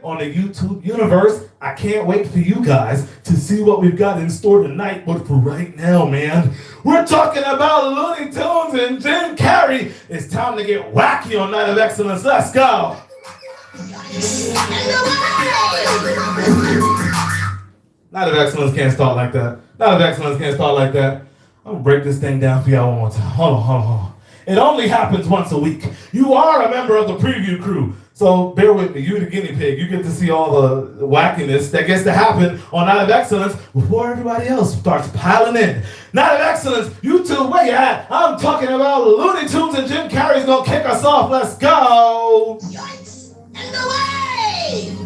on the YouTube universe. I can't wait for you guys to see what we've got in store tonight. But for right now, man, we're talking about Looney Tunes and Jim Carrey. It's time to get wacky on Night of Excellence. Let's go. Night of Excellence can't start like that. Night of Excellence can't start like that. I'm gonna break this thing down for y'all one more time. Hold on. It only happens once a week. You are a member of the preview crew, so bear with me. You're the guinea pig. You get to see all the wackiness that gets to happen on Night of Excellence before everybody else starts piling in. Night of Excellence, YouTube, where you at? I'm talking about Looney Tunes and Jim Carrey's gonna kick us off. Let's go. Yikes! And away!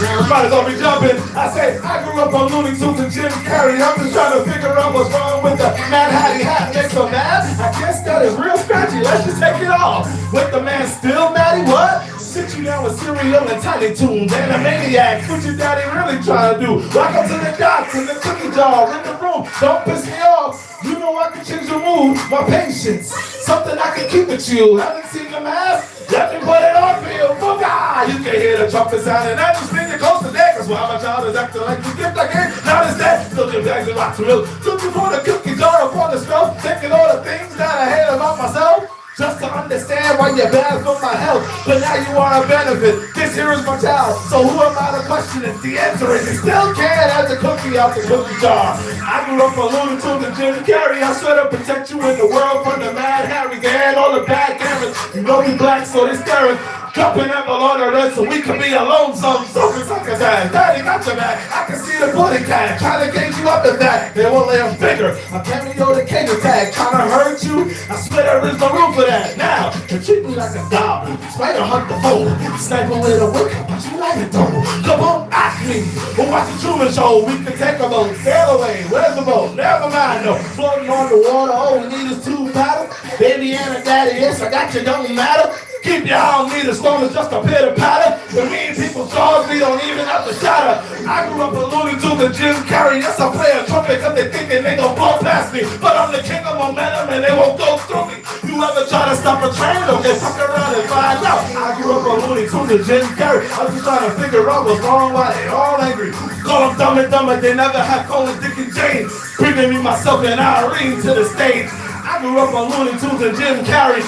Everybody's gonna be jumping. I say, I grew up on Looney Tunes and Jim Carrey. I'm just trying to figure out what's wrong with the Mad Hattie hat. Makes so mad. I guess that is real scratchy. Let's just take it off. With the man still Maddie, what? Sit you down with cereal and Tiny Toons and a maniac. What your daddy really trying to do? Welcome to the dots and the cookie jar in the room. Don't piss me off. You know I can change your mood. My patience. Something I can keep with you. Haven't seen the mask? Let me put it on for you. Booga! You can hear the trumpet sound and that just means it goes to there. Cause while my child is acting like the gift I gave, now it's dead. Still give bags and lots of milk. Looking for the cookie jar upon the shelf. Thinking all the things that I hate about myself. Just to understand why you're bad for my health. But now you are a benefit. This here is my child. So who am I to question it? The answer is you still can't have the cookie out the cookie jar. I grew up on Looney Tunes and Jim Carrey. I swear to protect you in the world from the Mad Harry and all the bad cameras. You know we black, so they staring. Jumping at the Lord of Red so we can be alone some. So we suck his ass. Daddy got your back. I can see the bully cat trying to gauge you up in that. They won't lay a finger. A cameo to cater tag trying to hurt you. I swear there is no room for that. Now, you treat me like a goblin. Spider hunt the foe. Sniper with a wick, but you like it though. Come on, ask me. We'll watch the Truman Show. We can take a boat. Sail away. Where's the boat? Never mind, no. Floating on the water. All we need is two paddles. Baby and a daddy, yes, I got you. Don't matter. Keep your eye on me, the storm is just a pitter patter. The mean people's jaws, we don't even have to shatter. I grew up with Looney Tunes and Jim Carrey. Yes, I play a trumpet cause they thinking they gon' blow past me. But I'm the king of momentum and they won't go through me. You ever try to stop a train? Don't get fuck around and find out. I grew up on Looney Tunes and Jim Carrey. I'm just trying to figure out what's wrong, why they all angry. Call them dumb and dumb, but they never have Colin, Dick, and Jane. Bringing me, myself, and Irene to the stage. I grew up on Looney Tunes and Jim Carrey.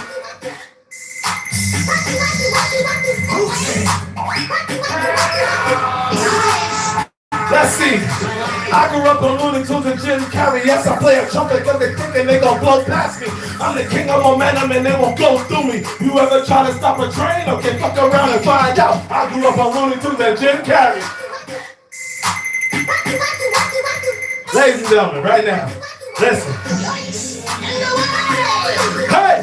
Let's see. I grew up on Looney Tunes and Jim Carrey. Yes, I play a trumpet cause they thinking they gon' blow past me. I'm the king of momentum and they won't go through me. You ever try to stop a train? Okay, fuck around and find out. I grew up on Looney Tunes and Jim Carrey. Ladies and gentlemen, right now, listen. Hey!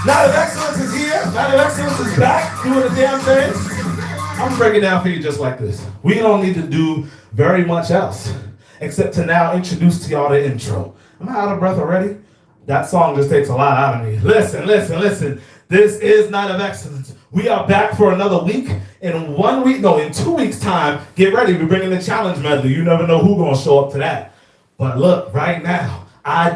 Night of Excellence is here. Night of Excellence is back, doing the damn thing. I'm gonna break it down for you just like this. We don't need to do very much else, except to now introduce to y'all the intro. Am I out of breath already? That song just takes a lot out of me. Listen. This is Night of Excellence. We are back for another week. In 2 weeks' time, get ready. We're bringing the challenge medley. You never know who's gonna show up to that. But look, right now, I'm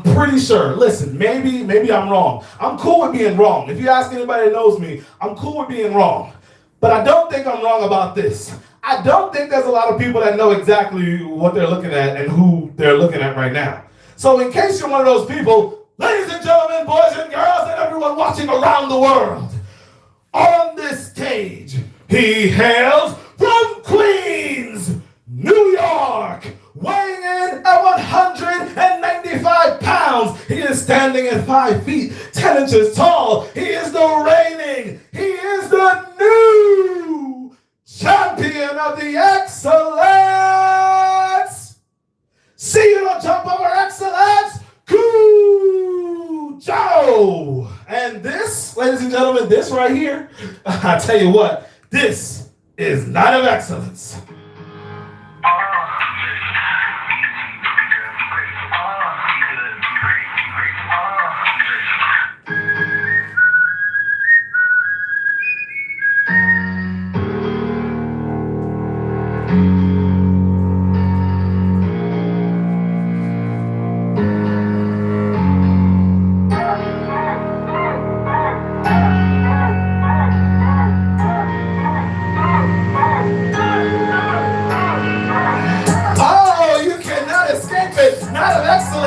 pretty sure, listen, maybe I'm wrong. I'm cool with being wrong. If you ask anybody that knows me, I'm cool with being wrong. But I don't think I'm wrong about this. I don't think there's a lot of people that know exactly what they're looking at and who they're looking at right now. So in case you're one of those people, ladies and gentlemen, boys and girls, and everyone watching around the world, on this stage, he hails from Queens, New York, weighing in at 195 pounds. He is standing at 5 feet, 10 inches tall. He is the reigning, he is the new champion of the Excellence. See you don't jump over Excellence, Cujo. And this, ladies and gentlemen, this right here, I tell you what, this is Night of Excellence.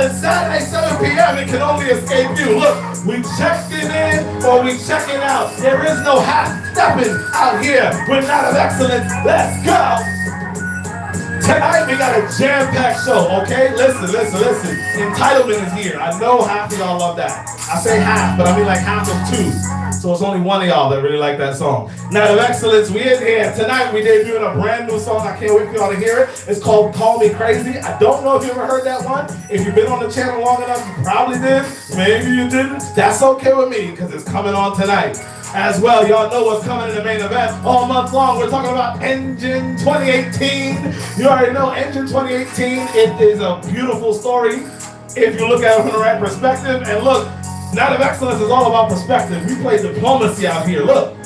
it's Saturday, 7 p.m. It can only escape you. Look, we checked it in or we checking out. There is no half-stepping out here. We're not of excellence. Let's go. Tonight we got a jam-packed show, okay? Listen. Entitlement is here. I know half of y'all love that. I say half, but I mean like half of two. So it's only one of y'all that really like that song. Night of Excellence, we in here. Tonight we debuting a brand new song. I can't wait for y'all to hear it. It's called Call Me Crazy. I don't know if you ever heard that one. If you've been on the channel long enough, you probably did. Maybe you didn't. That's okay with me because it's coming on tonight. As well, y'all know what's coming in the main event all month long. We're talking about Engine 2018. You already know Engine 2018. It is a beautiful story if you look at it from the right perspective. And look, Night of Excellence is all about perspective. We play diplomacy out here. Look,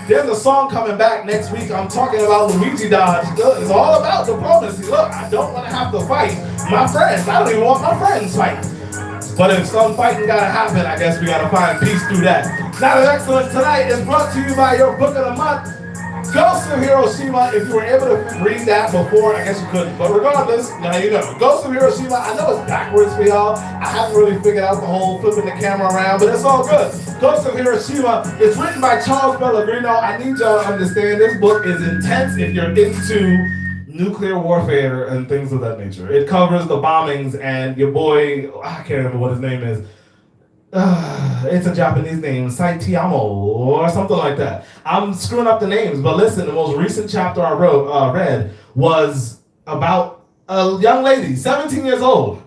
there's a song coming back next week. I'm talking about Luigi Dodge. It's all about diplomacy. Look, I don't want to have to fight my friends. I don't even want my friends fighting. But if some fighting gotta happen, I guess we gotta find peace through that. Night of Excellence tonight is brought to you by your book of the month, Ghost of Hiroshima. If you were able to read that before, I guess you couldn't. But regardless, now you know. Ghost of Hiroshima, I know it's backwards for y'all. I haven't really figured out the whole flipping the camera around, but it's all good. Ghost of Hiroshima is written by Charles Pellegrino. I need y'all to understand this book is intense if you're into nuclear warfare and things of that nature. It covers the bombings and your boy, I can't remember what his name is. It's a Japanese name, Saitiyamo or something like that. I'm screwing up the names, but listen, the most recent chapter I read was about a young lady, 17 years old,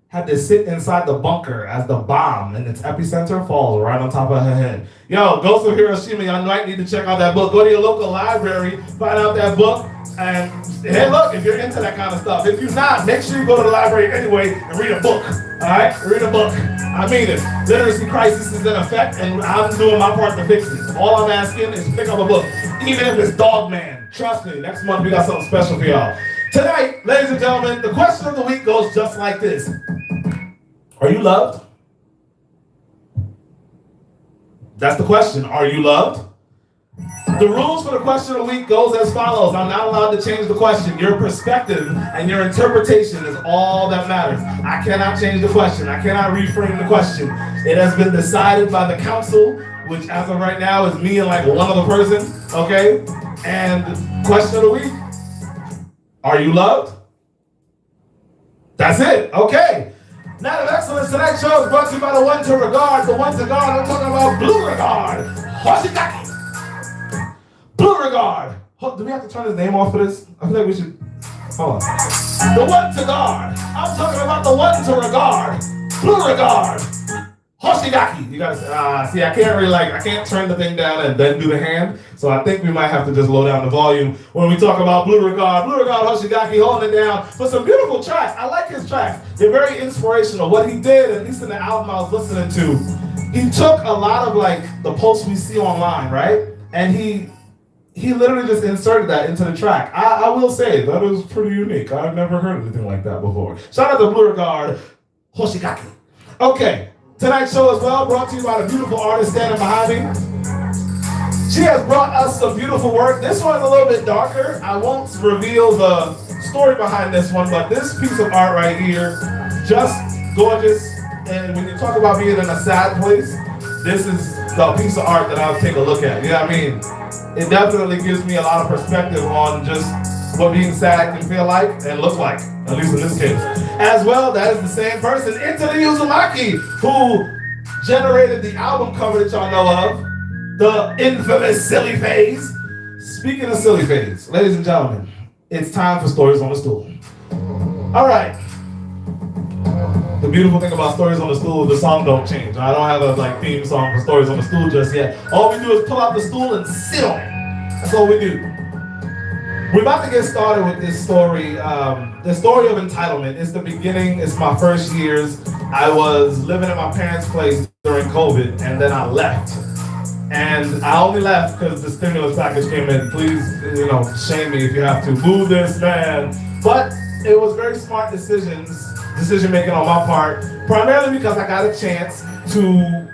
had to sit inside the bunker as the bomb and its epicenter falls right on top of her head. Yo, Ghost of Hiroshima, y'all might need to check out that book. Go to your local library, find out that book, and hey, look, if you're into that kind of stuff. If you're not, make sure you go to the library anyway and read a book, all right? Read a book. I mean it. Literacy crisis is in effect, and I'm doing my part to fix it. All I'm asking is pick up a book, even if it's Dog Man. Trust me, next month we got something special for y'all. Tonight, ladies and gentlemen, the question of the week goes just like this. Are you loved? That's the question. Are you loved? The rules for the question of the week goes as follows. I'm not allowed to change the question. Your perspective and your interpretation is all that matters. I cannot change the question. I cannot reframe the question. It has been decided by the council, which as of right now is me and like one other person, okay? And question of the week, are you loved? That's it, okay. Night of Excellence, tonight's show is brought to you by the one to regard. The one to guard, I'm talking about Blue Regard. Hoshigaki. Blue Regard. Do we have to turn his name off for this? I feel like we should. Hold on. The one to guard. I'm talking about the one to regard. Blue Regard. Hoshigaki. You gotta see, I can't turn the thing down and then do the hand. So I think we might have to just low down the volume when we talk about Blue Regard. Blue Regard Hoshigaki holding it down for some beautiful tracks. I like his tracks. They're very inspirational. What he did, at least in the album I was listening to, he took a lot of like the posts we see online, right? And he literally just inserted that into the track. I will say, that is pretty unique. I've never heard anything like that before. Shout out to Blue Regard Hoshigaki. Okay. Tonight's show as well brought to you by the beautiful artist standing behind me. She has brought us some beautiful work. This one's a little bit darker. I won't reveal the story behind this one, but this piece of art right here, just gorgeous. And when you talk about being in a sad place, this is the piece of art that I'll take a look at. You know what I mean? It definitely gives me a lot of perspective on just what being sad can feel like and look like, at least in this case. As well, that is the same person, Into the Uzumaki, who generated the album cover that y'all know of, the infamous Silly Phase. Speaking of Silly Phase, ladies and gentlemen, it's time for Stories on the Stool. All right. The beautiful thing about Stories on the Stool is the song don't change. I don't have a theme song for Stories on the Stool just yet. All we do is pull out the stool and sit on it. That's all we do. We're about to get started with this story. The story of entitlement. It's the beginning. It's my first years. I was living at my parents' place during COVID, and then I left. And I only left because the stimulus package came in. Please, shame me if you have to. Boo this man. But it was very smart decision making on my part, primarily because I got a chance to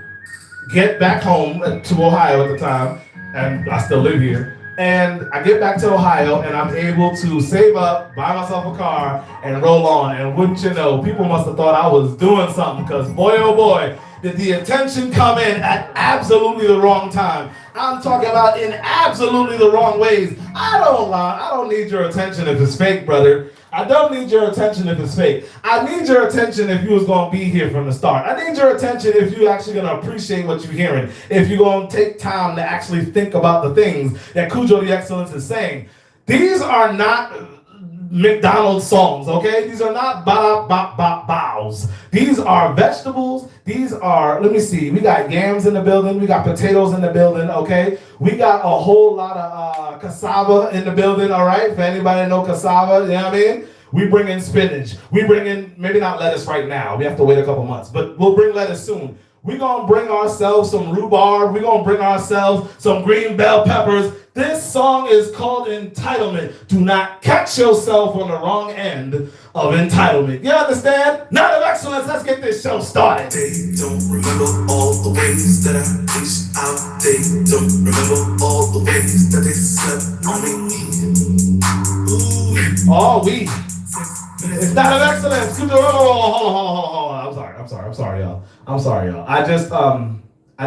get back home to Ohio at the time, and I still live here. And I get back to Ohio and I'm able to save up, buy myself a car, and roll on. And wouldn't you know, people must have thought I was doing something, because boy oh boy, did the attention come in at absolutely the wrong time. I'm talking about in absolutely the wrong ways. I don't lie. I don't need your attention if it's fake, brother. I don't need your attention if it's fake. I need your attention if you was going to be here from the start. I need your attention if you're actually going to appreciate what you're hearing. If you're going to take time to actually think about the things that Cujo the Excellence is saying. These are not McDonald's songs, okay? These are not bows. These are vegetables. These are, let me see, we got yams in the building. We got potatoes in the building, okay? We got a whole lot of cassava in the building, all right? If anybody know cassava, you know what I mean? We bring in spinach. We bring in, maybe not lettuce right now. We have to wait a couple months, but we'll bring lettuce soon. We're going to bring ourselves some rhubarb. We're going to bring ourselves some green bell peppers. This song is called Entitlement. Do not catch yourself on the wrong end of entitlement. You understand? Night of Excellence, let's get this show started. They don't remember all the ways that I reached out. They don't remember all the ways that they slept on me. Ooh. Oh, we. It's Night of Excellence. Hold on. I'm sorry, y'all. I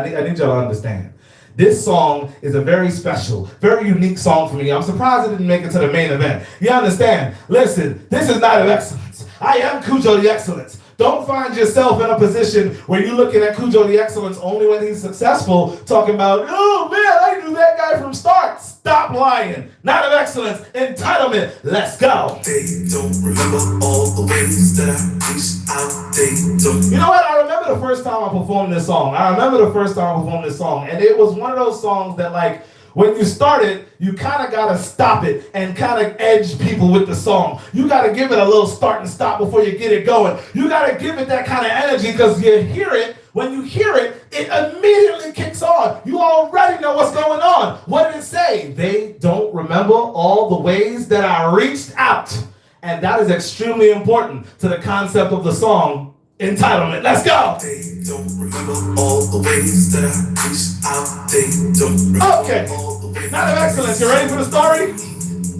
need y'all to understand. This song is a very special, very unique song for me. I'm surprised it didn't make it to the main event. You understand? Listen, this is Night of Excellence. I am Cujo the Excellence. Don't find yourself in a position where you're looking at Cujo the Excellence only when he's successful, talking about, oh man, I knew that guy from start. Stop lying. Night of Excellence, Entitlement. Let's go. They don't remember all the ways that I reached out. They don't. You know what? I remember the first time I performed this song. And it was one of those songs that, like, when you start it, you kind of got to stop it and kind of edge people with the song. You got to give it a little start and stop before you get it going. You got to give it that kind of energy, because you hear it. When you hear it, it immediately kicks on. You already know what's going on. What did it say? They don't remember all the ways that I reached out. And that is extremely important to the concept of the song, Entitlement. Let's go. They don't remember all the ways that I reached out. They don't remember Okay. all the ways. Night of Excellence. You ready for the story?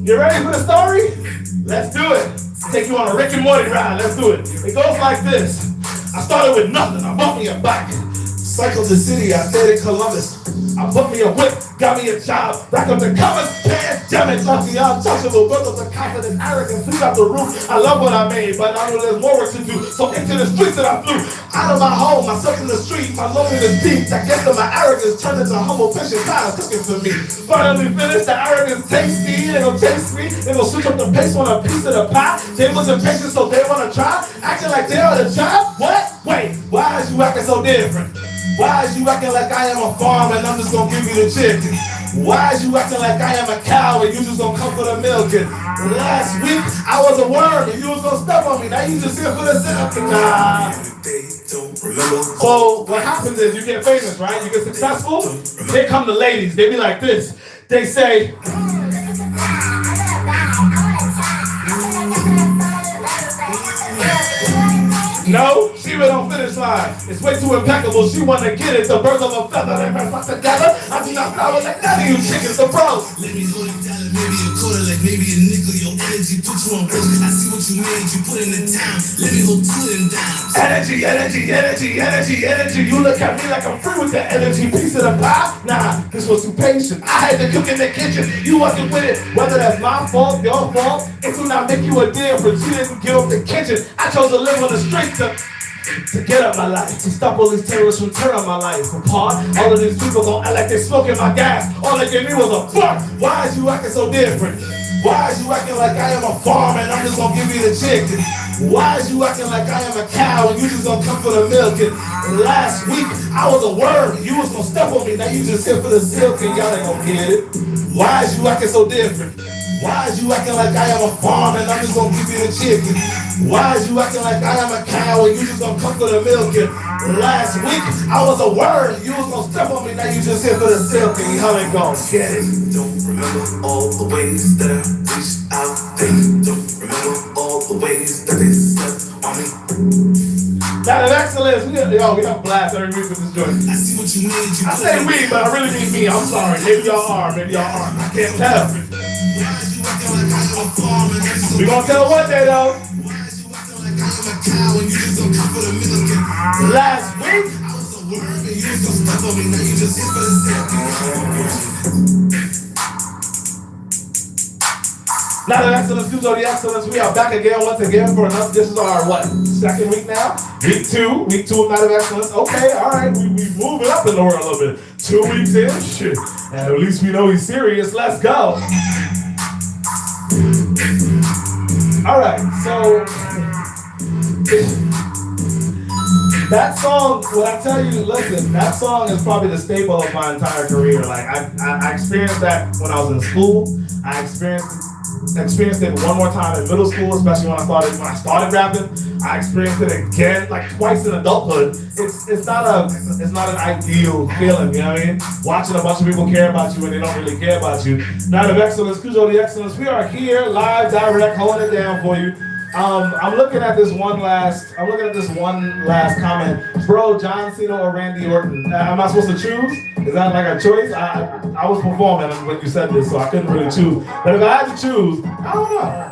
You ready for the story? Let's do it. Take you on a Rick and Morty ride. Let's do it. It goes like this. I started with nothing. I bought me a bike. Cycled the city. I stayed in Columbus. I bought me a whip. Got me a job. Rack up the covers. Pandemic. Lucky untouchable. Built up the confidence. Arrogance. Sleep out the roof. I love what I made, but I know there's more work to do. So into the streets that I flew. Out of my home. Myself in the street. My loneliness deep. That gets to my arrogance. Turned into humble patient. Kind of cooking for me. Finally finished. The arrogance takes me. It'll chase me. It'll switch up the pace on a piece of the pie. They was impatient, so they want to try. Acting like they are the child. What? Wait. Why is you acting so different? Why is you acting like I am a farm and I'm just gonna give you the chicken? Why is you acting like I am a cow and you just gonna come for the milk? And last week I was a worm and you was gonna step on me. Now you just here for the syrup. Nah. They don't remember. So what happens is you get famous, right? You get successful. Here come the ladies. They be like this. They say, no, she was on finish line. It's way too impeccable. She wanna get it. The birds of a feather, they mess up together. I do not flower like none of you chickens. The bros. Let me hold it down, maybe a quarter, like maybe a nickel. Your energy puts you on risk. I see what you made, you put in the time. Let me hold two and down. Energy. You look at me like I'm free with the energy. Piece of the pie? Nah, this was too patient. I had to cook in the kitchen. You wasn't with it. Whether that's my fault, your fault, it do not make you a difference. You didn't give up the kitchen. I chose to live on the streets to get up my life, to stop all these terrorists from tearing my life apart. All of these people gon' act like they smoking my gas. All they gave me was a fuck. Why is you acting so different? Why is you acting like I am a farm and I'm just gonna give you the chicken? Why is you acting like I am a cow and you just gonna come for the milk? And last week I was a worm, you was gonna step on me. Now you just here for the silk and y'all ain't gonna get it. Why is you acting so different? Why is you acting like I am a farm and I'm just gonna give you the chicken? Why is you acting like I am a cow and you just gonna come for the milk? And last week I was a worm, you was gonna step on me. Now you just here for the silk and y'all ain't gonna get it. Don't remember all the ways that I reached out. They don't remember all the ways that they slept on me. Night of excellence. We have a blast every week with this joint. I see what you need. I say we, but I really mean me. I'm sorry. Maybe y'all are. Maybe y'all aren't. I can't tell. We gonna tell one day though. Last week. Night of excellence, Kuzo the excellence. We are back again once again for another. This is our what? Second week now? Week two of Night of Excellence. Okay, all right, we move it up in the world a little bit. 2 weeks in, shit. And at least we know he's serious. Let's go. All right, so that song, when I tell you, listen, that song is probably the staple of my entire career. Like I experienced that when I was in school. I experienced it one more time in middle school, especially when I started rapping. I experienced it again, like twice in adulthood. It's not an ideal feeling, you know what I mean? Watching a bunch of people care about you when they don't really care about you. Night of Excellence, Kuzo the Excellence. We are here, live, direct, holding it down for you. I'm looking at this one last comment. Bro, John Cena or Randy Orton? Am I supposed to choose? Is that like a choice? I was performing when you said this, so I couldn't really choose. But if I had to choose, I don't know.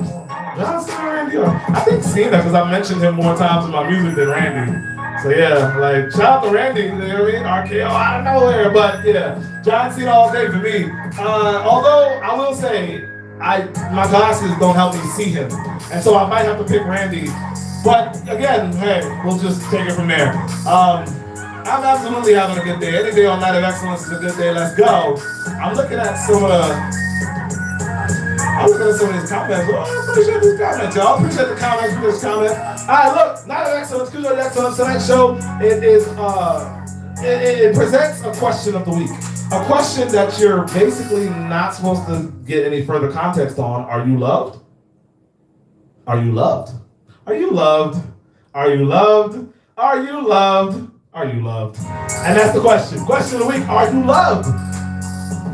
John Cena or Randy Orton? I think Cena, because I mentioned him more times in my music than Randy. So yeah, like shout out to Randy, you know what I mean? RKO out of nowhere, but yeah, John Cena all day for me. Although I will say, my glasses don't help me see him, and so I might have to pick Randy. But again, hey, we'll just take it from there. I'm absolutely having a good day. Any day on Night of Excellence is a good day. Let's go. I'm looking at some of these comments. Well, I appreciate these comments, y'all. Appreciate the comments. All right, look, Night of Excellence, Kuzo the Excellence. Tonight's show, it presents a question of the week. A question that you're basically not supposed to get any further context on. Are you loved? Are you loved? Are you loved? Are you loved? Are you loved? Are you loved? And that's the question. Question of the week, are you loved?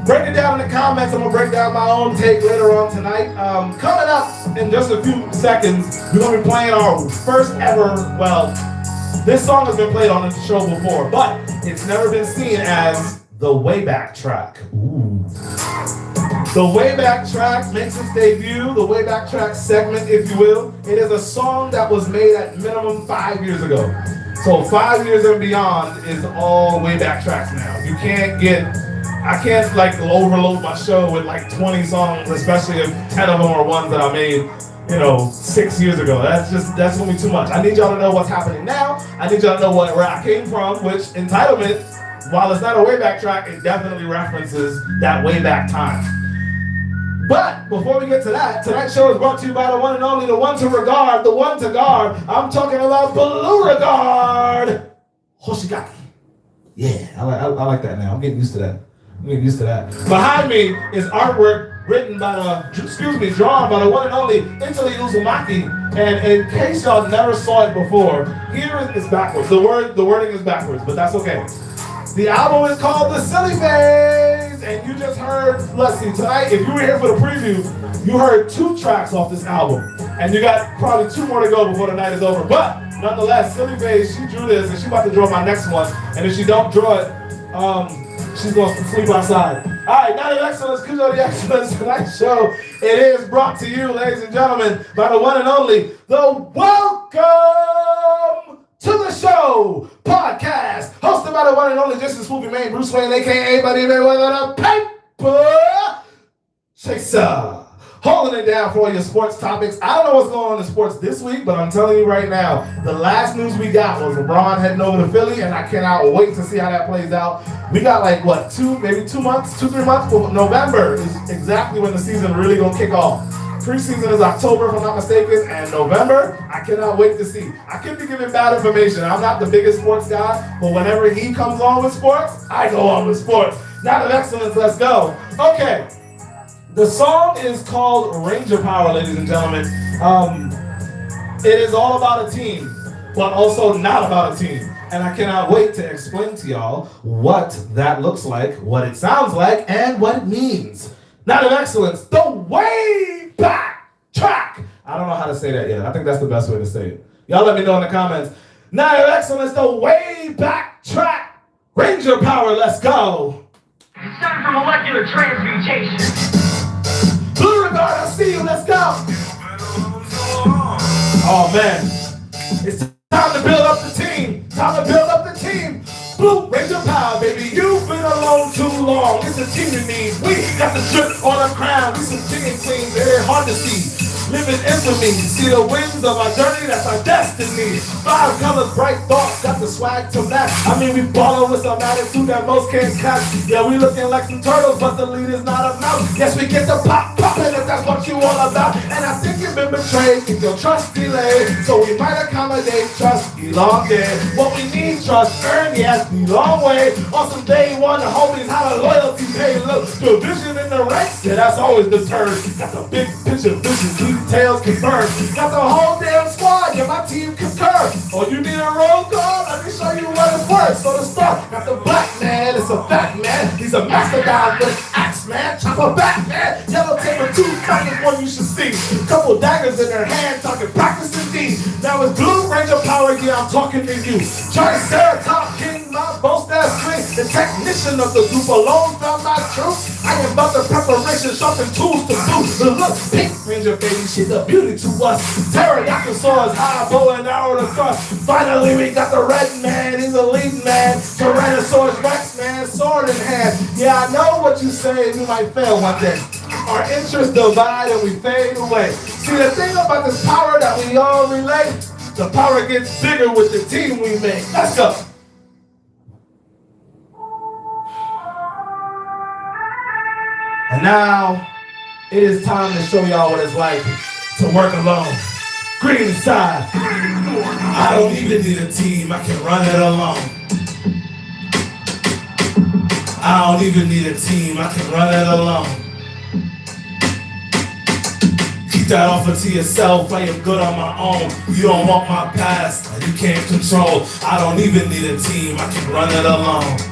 Break it down in the comments. I'm going to break down my own take later on tonight. Coming up in just a few seconds, we're going to be playing our first ever, this song has been played on the show before, but it's never been seen as the Wayback Track. Ooh. The Wayback Track makes its debut, the Wayback Track segment, if you will. It is a song that was made at minimum 5 years ago. So 5 years and beyond is all Wayback Tracks now. I can't like overload my show with like 20 songs, especially if 10 of them are ones that I made, 6 years ago. That's gonna be too much. I need y'all to know what's happening now. I need y'all to know where I came from, which entitlement, while it's not a Wayback Track, it definitely references that Wayback time. But before we get to that, tonight's show is brought to you by the one and only, the one to regard, the one to guard. I'm talking about Beauregard Hoshigaki. Yeah, I like that now. I'm getting used to that. Behind me is artwork drawn by the one and only Italy Uzumaki. And in case y'all never saw it before, here it's backwards. The wording is backwards, but that's okay. The album is called The Silly Phase, and you just heard, let's see, tonight, if you were here for the preview, you heard 2 tracks off this album, and you got probably 2 more to go before the night is over. But nonetheless, Silly Phase, she drew this, and she's about to draw my next one, and if she don't draw it, she's gonna sleep outside. All right, Night of Excellence, Kuzo the Excellence. Tonight's show, it is brought to you, ladies and gentlemen, by the one and only, the Welcome to the Show podcast, hosted by the one and only Justin Swoopy Man, Bruce Wayne, aka Buddy Mayweather, the Paper Chaser. Holding it down for all your sports topics. I don't know what's going on in sports this week, but I'm telling you right now, the last news we got was LeBron heading over to Philly, and I cannot wait to see how that plays out. We got like, 2, maybe 2 months, 2-3 months, but November is exactly when the season really gonna kick off. Preseason is October, if I'm not mistaken, and November, I cannot wait to see. I could be giving bad information. I'm not the biggest sports guy, but whenever he comes on with sports, I go on with sports. Night of Excellence, let's go. Okay. The song is called Ranger Power, ladies and gentlemen. It is all about a team, but also not about a team. And I cannot wait to explain to y'all what that looks like, what it sounds like, and what it means. Night of Excellence, the Wayback Track. I don't know how to say that yet. I think that's the best way to say it. Y'all let me know in the comments. Now your excellence, the way back track. Ranger power, let's go. Starting from molecular transmutation. Blue regard, I see you, let's go. Oh man, it's time to build up the team. Time to build up the team. Blue Ranger power, baby, you've been alone too long. It's a team you need. We got the drip on our crown. We some chicken clean, they're hard to see. Living infamy, see the wings of our journey, that's our destiny. 5 colors, bright thoughts, got the swag to match. I mean, we ballin' with some attitude that most can't catch. Yeah, we looking like some turtles, but the lead is not a mouse. Yes, we get the pop poppin' if that's what you all about. And I think you've been betrayed, if your trust delayed. So we might accommodate trust, elongate. What we need, trust, earn, yes, the long way. On some day one, the homies, how the loyalty pay. Look, division in the ranks, yeah, that's always the turn. Got the big picture vision, details confirmed. Got the whole damn squad, yeah, my team concur. Oh, you need a roll call? Let me show you what it's worth. So to start, got the black man, it's a fact man. He's a master guy with an axe man. Chop a back man, yellow tape with 2 crackers, one you should see. Couple daggers in their hand, talking practice indeed. Now it's Blue Ranger power, yeah, I'm talking to you. Triceratops king, my boast that swing. The technician of the group alone found my truth. I am about the preparation, sharpen tools to boot. The look, pink Ranger baby, she's a beauty to us. Teriyaki sauce, high bow and arrow to thrust. Finally, we got the red man, he's a lead man. Tyrannosaurus Rex man, sword in hand. Yeah, I know what you say, we might fail one day. Our interests divide and we fade away. See, the thing about this power that we all relate, the power gets bigger with the team we make. Let's go. And now, it is time to show y'all what it's like to work alone. Green side. I don't even need a team, I can run it alone. I don't even need a team, I can run it alone. Keep that offer to yourself, I am good on my own. You don't want my past, you can't control. I don't even need a team, I can run it alone.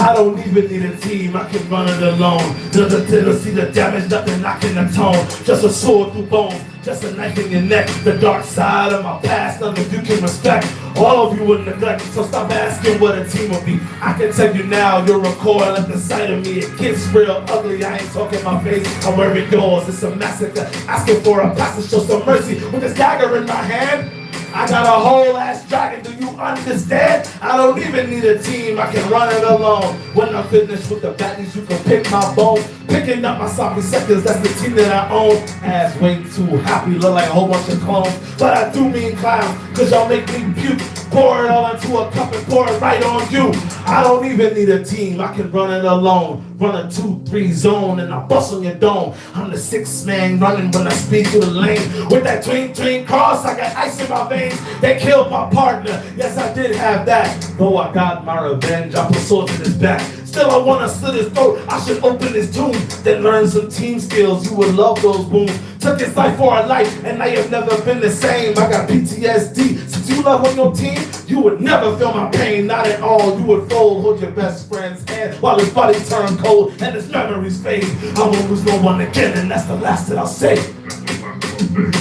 I don't even need a team, I can run it alone. To see the damage, nothing I can atone. Just a sword through bones, just a knife in your neck. The dark side of my past, none of you can respect. All of you would neglect, so stop asking what a team will be. I can tell you now, you'll recoil at the sight of me. It gets real ugly, I ain't talking my face, I'm wearing yours. It's a massacre, asking for a pass to show some mercy. With this dagger in my hand, I got a whole ass dragon, do you understand? I don't even need a team, I can run it alone. When I'm finished with the baddies, you can pick my bones. Picking up my sloppy seconds, that's the team that I own. Ass way too happy, look like a whole bunch of clones. But I do mean clowns, cause y'all make me puke. Pour it all into a cup and pour it right on you. I don't even need a team, I can run it alone. Run a 2-3 zone and I bust on your dome. I'm the 6th man running when I speed through the lane. With that tween cross, I got ice in my veins. They killed my partner, yes I did have that. Though I got my revenge, I put swords in his back. Still I wanna slit his throat, I should open his tomb. Then learn some team skills, you would love those wounds. Took his life for a life, and I have never been the same. I got PTSD, since you love on your team, you would never feel my pain, not at all. You would fold, hold your best friend's hand, while his body turned cold, and his memories fade. I won't lose no one again, and that's the last that I'll say.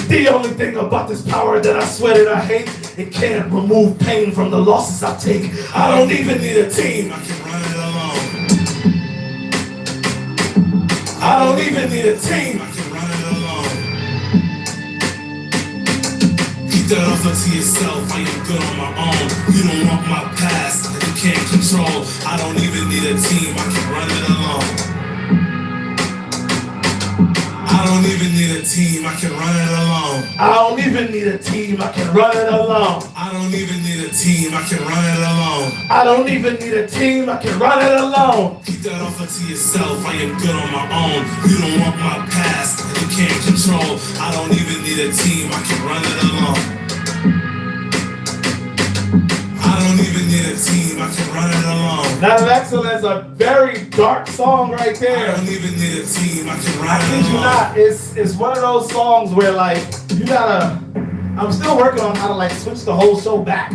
The only thing about this power that I swear that I hate, it can't remove pain from the losses I take. I don't even need a team, I can run it alone. I don't even need a team, I can run it alone. Keep that offer to yourself, I am good on my own. You don't want my past, you can't control. I don't even need a team, I can run it alone. I don't even need a team, I can run it alone. I don't even need a team, I can run it alone. I don't even need a team, I can run it alone. I don't even need a team, I can run it alone. Keep that offer to yourself, I am good on my own. You don't want my past, you can't control. I don't even need a team, I can run it alone. I don't even need a team, I can run it alone. Now Excellence, a very dark song right there. I don't even need a team, I can run it alone. I kid you not, it's one of those songs where like, you gotta, I'm still working on how to like switch the whole show back.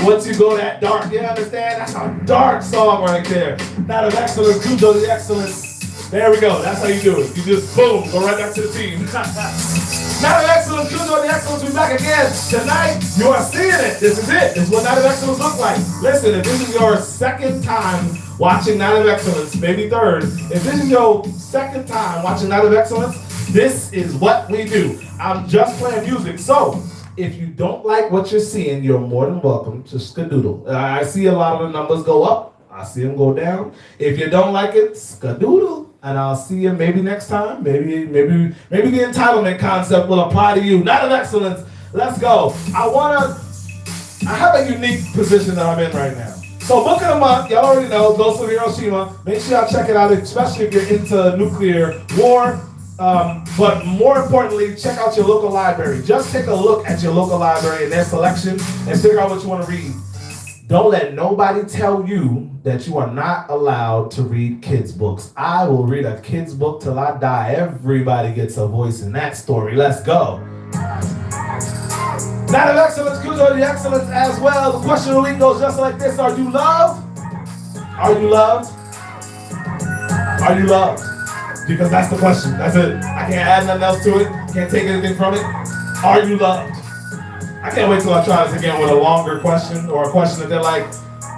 Once you go that dark, you understand? That's a dark song right there. Now the Excellence, kudos the Excellence. There we go, that's how you do it. You just boom, go right back to the team. Now the Excellence, kudos the Excellence. Excellence, we back again. Tonight, you are seeing it. This is it. This is what Night of Excellence looks like. Listen, if this is your second time watching Night of Excellence, maybe third, if this is your second time watching Night of Excellence, this is what we do. I'm just playing music. So, if you don't like what you're seeing, you're more than welcome to skedoodle. I see a lot of the numbers go up. I see them go down. If you don't like it, skedoodle. And I'll see you maybe next time. Maybe the entitlement concept will apply to you. Night of Excellence. Let's go. I have a unique position that I'm in right now. So book of the month, y'all already know, Ghost of Hiroshima. Make sure y'all check it out, especially if you're into nuclear war. But more importantly, check out your local library. Just take a look at your local library and their selection and figure out what you want to read. Don't let nobody tell you that you are not allowed to read kids' books. I will read a kid's book till I die. Everybody gets a voice in that story. Let's go. Night of Excellence, Cujo the Excellence as well. The question of the week goes just like this. Are you loved? Are you loved? Are you loved? Because that's the question. That's it. I can't add nothing else to it. Can't take anything from it. Are you loved? I can't wait till I try this again with a longer question or a question that they're like,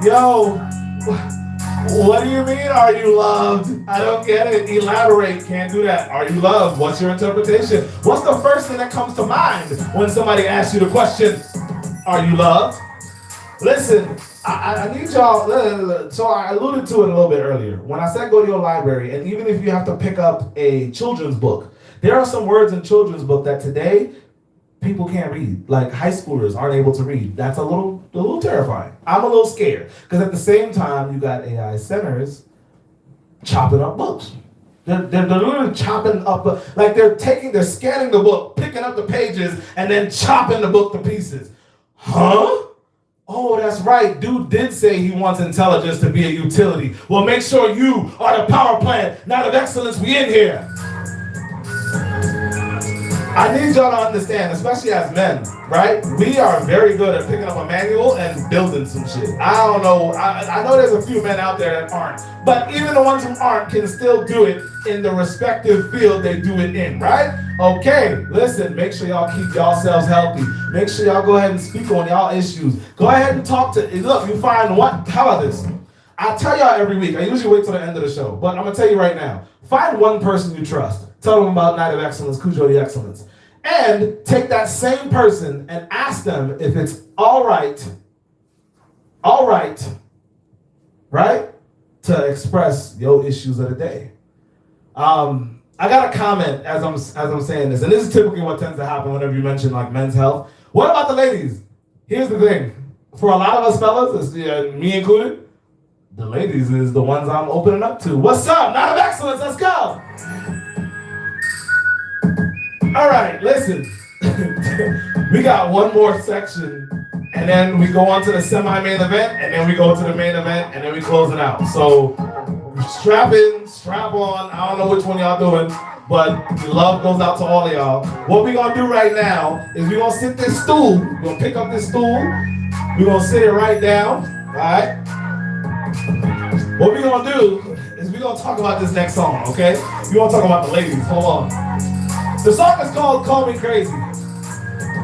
yo, what do you mean, are you loved? I don't get it. Elaborate. Can't do that. Are you loved? What's your interpretation? What's the first thing that comes to mind when somebody asks you the question, are you loved? Listen, I need y'all, so I alluded to it a little bit earlier. When I said go to your library, and even if you have to pick up a children's book, there are some words in children's book that today people can't read. Like high schoolers aren't able to read. That's a little terrifying. I'm a little scared. Because at the same time, you got AI centers chopping up books. They're literally chopping up, like they're scanning the book, picking up the pages, and then chopping the book to pieces. Huh? Oh, that's right. Dude did say he wants intelligence to be a utility. Well, make sure you are the power plant. Night of Excellence, we in here. I need y'all to understand, especially as men, right? We are very good at picking up a manual and building some shit. I don't know. I know there's a few men out there that aren't. But even the ones who aren't can still do it in the respective field they do it in, right? Okay, listen, make sure y'all keep yourselves healthy. Make sure y'all go ahead and speak on y'all issues. Go ahead and talk to, look, you find what? How about this? I tell y'all every week. I usually wait till the end of the show. But I'm going to tell you right now. Find one person you trust. Tell them about Night of Excellence, Cujo the Excellence. And take that same person and ask them if it's all right, right, to express your issues of the day. I got a comment as I'm saying this, and this is typically what tends to happen whenever you mention like men's health. What about the ladies? Here's the thing. For a lot of us fellas, me included, the ladies is the ones I'm opening up to. What's up? Night of Excellence, let's go. All right, listen. We got one more section, and then we go on to the semi-main event, and then we go to the main event, and then we close it out. So strap in, strap on. I don't know which one y'all doing, but love goes out to all of y'all. What we're gonna do right now is we're gonna sit this stool. We're gonna pick up this stool. We're gonna sit it right down. All right. What we're gonna do is we're gonna talk about this next song. Okay? We wanna talk about the ladies. Hold on. The song is called Call Me Crazy.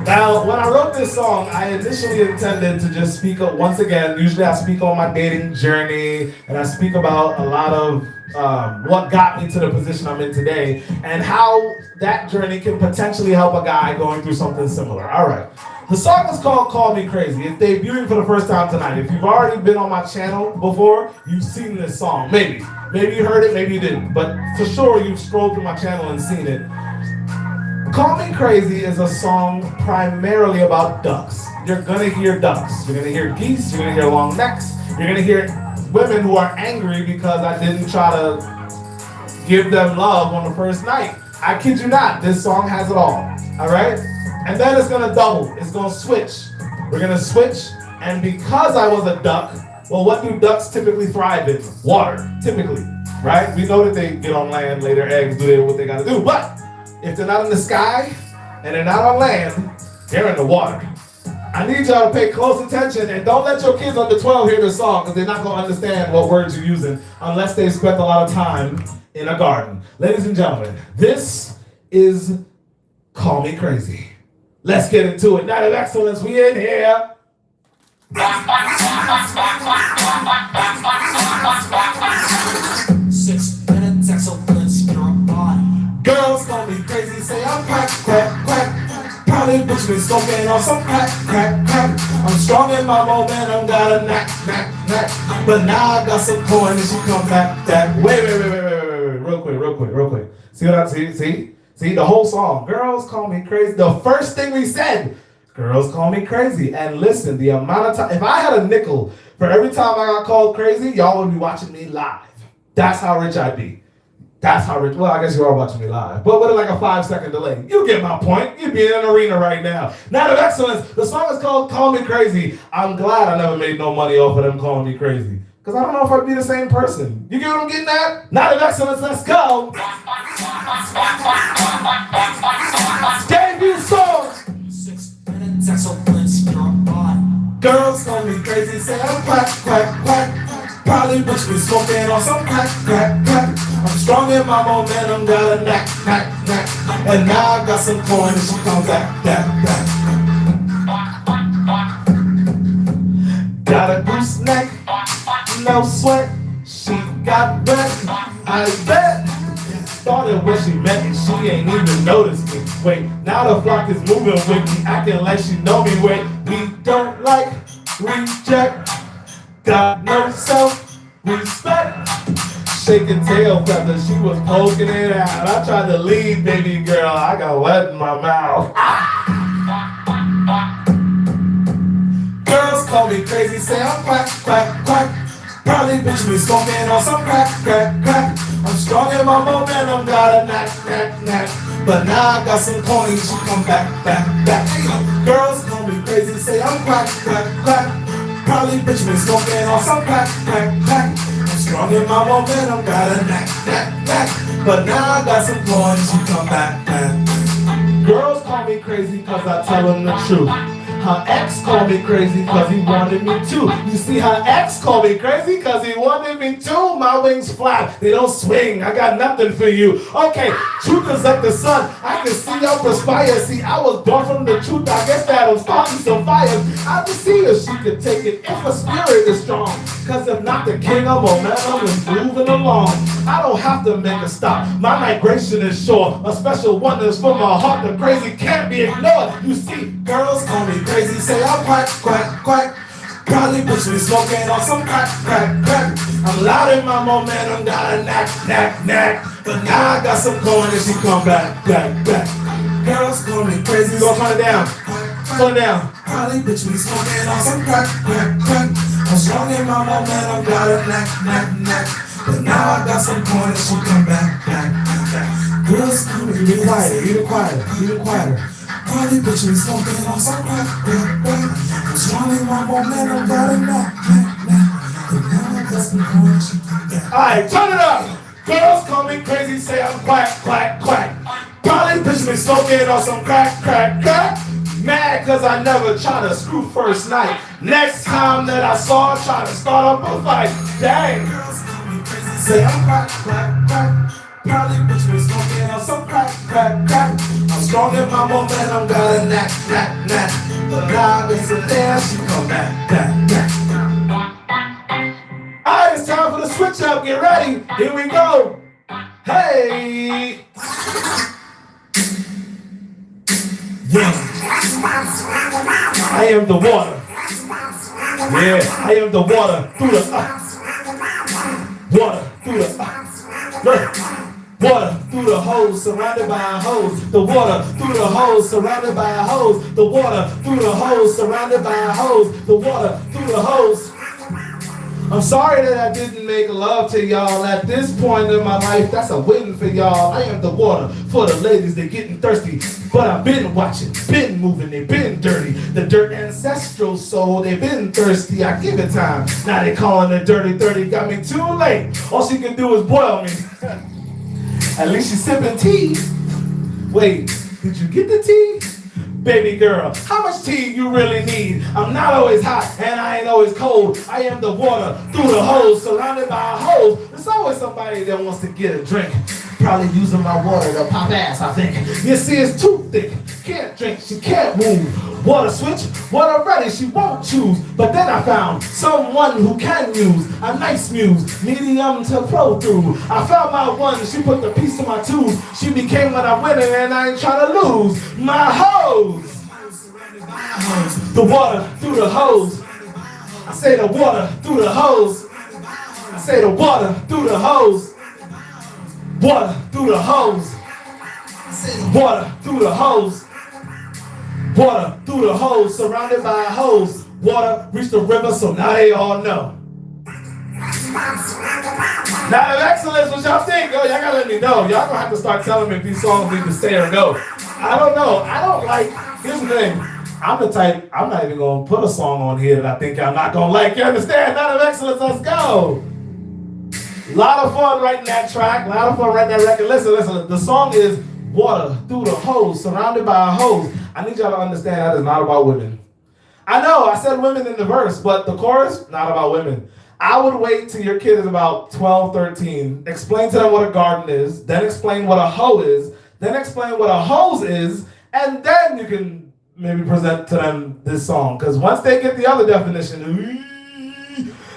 Now, when I wrote this song, I initially intended to just speak up once again. Usually I speak on my dating journey, and I speak about a lot of what got me to the position I'm in today, and how that journey can potentially help a guy going through something similar. All right. The song is called Call Me Crazy. It's debuting for the first time tonight. If you've already been on my channel before, you've seen this song. Maybe. Maybe you heard it, maybe you didn't. But for sure, you've scrolled through my channel and seen it. Call Me Crazy is a song primarily about ducks. You're gonna hear ducks. You're gonna hear geese. You're gonna hear long necks. You're gonna hear women who are angry because I didn't try to give them love on the first night. I kid you not, this song has it all right? And then it's gonna double. It's gonna switch. We're gonna switch, and because I was a duck, well, what do ducks typically thrive in? Water, typically, right? We know that they get on land, lay their eggs, do what they gotta do, but if they're not in the sky and they're not on land, they're in the water. I need y'all to pay close attention and don't let your kids under 12 hear this song because they're not going to understand what words you're using unless they've spent a lot of time in a garden. Ladies and gentlemen, this is Call Me Crazy Let's get into it. Night of Excellence, we in here. 6 minutes, excellence, you're a body. Girls call me crazy, say I'm crack, crack, crack. Probably bitch me smoking on some crack, crack, crack. I'm strong in my momentum, got a knack, knack, knack. But now I got some coin and she come back, back. Wait, real quick. See what I see? See the whole song. Girls call me crazy. The first thing we said, girls call me crazy. And listen, the amount of time, if I had a nickel for every time I got called crazy, y'all would be watching me live. That's how rich I'd be. That's how rich. Well, I guess you are watching me live. But with like a 5-second delay. You get my point. You'd be in an arena right now. Night of Excellence. The song is called Call Me Crazy. I'm glad I never made no money off of them calling me crazy. Because I don't know if I'd be the same person. You get what I'm getting at? Night of Excellence. Let's go. Debut song. 6 minutes, excellence, you're a body. Girls call me crazy. Say I'm quack, quack, quack. Probably bitch me smoking on some crack, crack, crack. I'm strong in my momentum, got a knack, knack, knack. And now I got some coin and she come back, back, back. Got a goose neck, no sweat. She got wet, I bet. Started when she met me, she ain't even noticed me. Wait, now the flock is moving with me, acting like she know me. Wait, we don't like reject. Got no self-respect. Shaking tail feathers, she was poking it out. I tried to lead, baby girl, I got wet in my mouth. Girls call me crazy, say I'm quack, quack, quack. Probably bitch me smoking on some crack, crack, crack. I'm strong in my momentum, got a knack, knack, knack. But now I got some coins, she come back, back, back. Girls call me crazy, say I'm quack, quack, quack. Probably bitch me smoking on some crack, crack, crack. I'm strong in my momentum, got a knack, knack, knack. But now I got some coins, she come back, back. Girls call me crazy cause I tell them the truth. Her ex called me crazy cause he wanted me too. You see, her ex called me crazy cause he wanted me too. My wings flap, they don't swing, I got nothing for you. Okay, truth is like the sun, I can see y'all perspire. See, I was born from the truth, I guess that I'm starting some fires. I can see if she could take it, if her spirit is strong. Cause if not, the king of momentum is moving along. I don't have to make a stop, my migration is short. A special one is for my heart, the crazy can't be ignored. You see, girls call me crazy, say I'm quack, quack, quack. Probably bitch me smoking on some crack, crack, crack. I'm loud in my momentum, got a knack, knack, knack. But now I got some coin and she come back, back, back. Girls call me crazy, go turn it down, turn it down. Probably bitch me smoking on some crack, crack, crack. I'm strong in my momentum, got a knack, knack, knack. But now I got some coin and she come back, back, back. Girls call me crazy, be quieter. Probably bitch me smoking on some crack, crack, crack. I'm strong in my momentum, got a knack, knack, knack. But now I got some coin and she come back. Alright, turn it up. Girls call me crazy, say I'm quack, quack, quack. Probably bitch me smoking on some crack, crack, crack. Mad cause I never try to screw first night. Next time that I saw her try to start up a fight. Dang. Girls call me crazy, say I'm quack, quack, quack. Probably bitch me smoking on some crack, crack, crack. I'm strong in my momentum, got a knack, knack, knack. But now there's a dance, she come back, back, back. Alright, it's time for the switch up, get ready, here we go. Hey! Yeah. I am the water. Yeah, I am the water through the water through the water through the hose, surrounded by a hose. The water through the hose, surrounded by a hose. The water through the hose, surrounded by a hose. The water through the hose. I'm sorry that I didn't make love to y'all at this point in my life. That's a win for y'all. I am the water for the ladies that getting thirsty. But I've been watching, been moving, they been dirty. The dirt ancestral soul, they been thirsty. I give it time. Now they calling it dirty 30. Got me too late. All she can do is boil me. At least she's sipping tea. Wait, did you get the tea? Baby girl, how much tea you really need? I'm not always hot and I ain't always cold. I am the water through the hose, surrounded by a hose. There's always somebody that wants to get a drink. Probably using my water to pop ass, I think. You see, it's too thick. Can't drink, she can't move. Water switch, water ready, she won't choose. But then I found someone who can use a nice muse, medium to flow through. I found my one, she put the piece to my twos. She became what I'm winning and I ain't trying to lose. My hose. The water through the hose. I say the water through the hose. I say the water through the hose. Water through the hose. Water through the hose. Water through the hose, surrounded by a hose. Water reached the river, so now they all know. Now, of excellence, what y'all think? Yo, y'all gotta let me know. Y'all gonna have to start telling me if these songs need to stay or go. I don't know. I don't like. Here's the thing. I'm the type. I'm not even gonna put a song on here that I think I'm not gonna like. You understand? Not of excellence. Let's go. A lot of fun writing that track. A lot of fun writing that record. Listen. The song is water through the hose, surrounded by a hose. I need y'all to understand that is not about women. I know I said women in the verse, but the chorus, not about women. I would wait till your kid is about 12, 13, explain to them what a garden is, then explain what a hoe is, then explain what a hose is, and then you can maybe present to them this song. Because once they get the other definition,